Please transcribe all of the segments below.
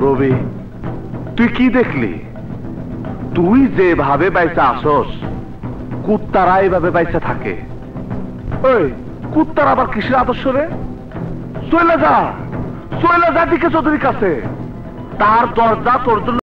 রবি, তুই কি দেখলি? তুই যেভাবে বাইসা আসস, কুত্তারা এইভাবে বাইসা থাকে। ওই কুত্তার আবার কিসের আদর্শ রে? চলে যা দিকে চৌধুরীর কাছে, তার দরজা তোর জন্য।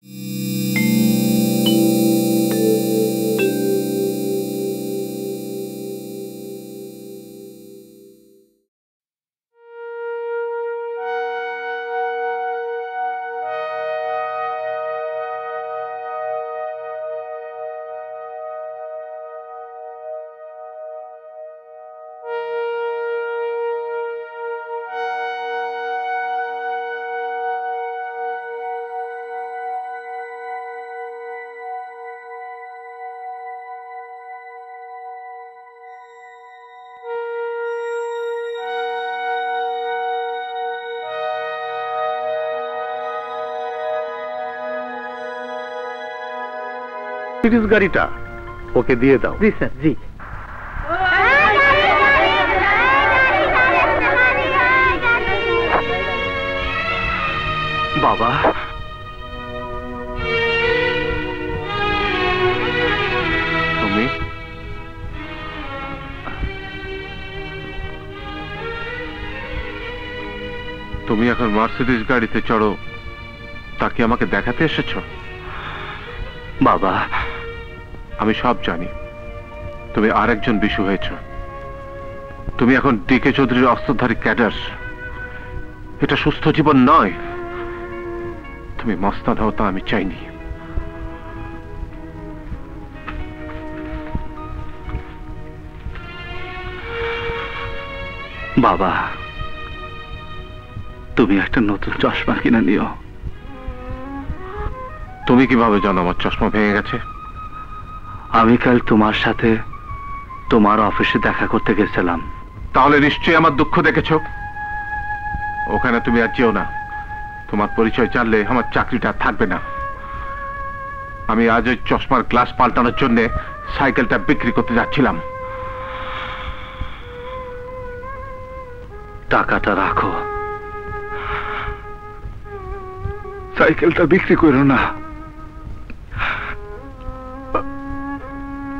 সিরিজ গাড়িটা ওকে দিয়ে দাও। জি স্যার, জি। বাবা, তুমি তুমি এখন মার্সিডিজ গাড়িতে চড়ো, তা কি আমাকে দেখাতে এসেছ? বাবা, আমি সব জানি তুমি আরেকজন বিশু হয়েছ। তুমি এখন ডিকে চৌধুরীর অস্ত্রধারী ক্যাডার। এটা সুস্থ জীবন নয়। তুমি মস্তাদ হও তা আমি চাইনি। বাবা, তুমি একটা নতুন চশমা কিনে নিও। তুমি কিভাবে জানো আমার চশমা ভেঙে গেছে? আমি কাল তোমার সাথে তোমার অফিসে দেখা করতে গেছিলাম। তাহলে নিশ্চয়ই আমার দুঃখ দেখেছ। ওখানে তুমি আর যেও না। তোমার পরিচয় জানলে আমার চাকরিটা থাকবে না। আমি আজ ওই চশমার গ্লাস পাল্টানোর জন্য সাইকেলটা বিক্রি করতে যাচ্ছিলাম। টাকাটা রাখো, সাইকেলটা বিক্রি করো না।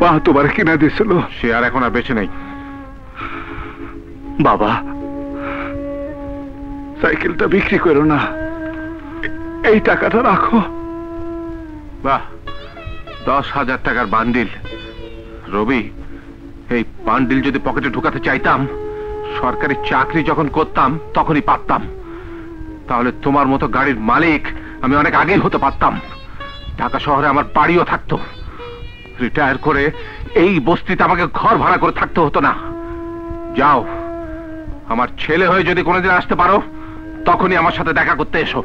মা তোমার কিনা দিয়েছিল, সে আর এখন আর বেঁচে নেই। বাবা, সাইকেলটা বিক্রি করো না, এই টাকাটা রাখো। বাহ, 10,000 টাকার বান্ডিল। রবি, এই বান্ডিল যদি পকেটে ঢুকাতে চাইতাম, সরকারি চাকরি যখন করতাম তখনই পারতাম। তাহলে তোমার মতো গাড়ির মালিক আমি অনেক আগেই হতে পারতাম। ঢাকা শহরে আমার বাড়িও থাকতো। রিটায়ার করে এই বস্তিতে আমাকে ঘর ভাড়া করে থাকতে হতো না। যাও, আমার ছেলে হয়ে যদি কোনোদিন আসতে পারো, তখনই আমার সাথে দেখা করতে এসো।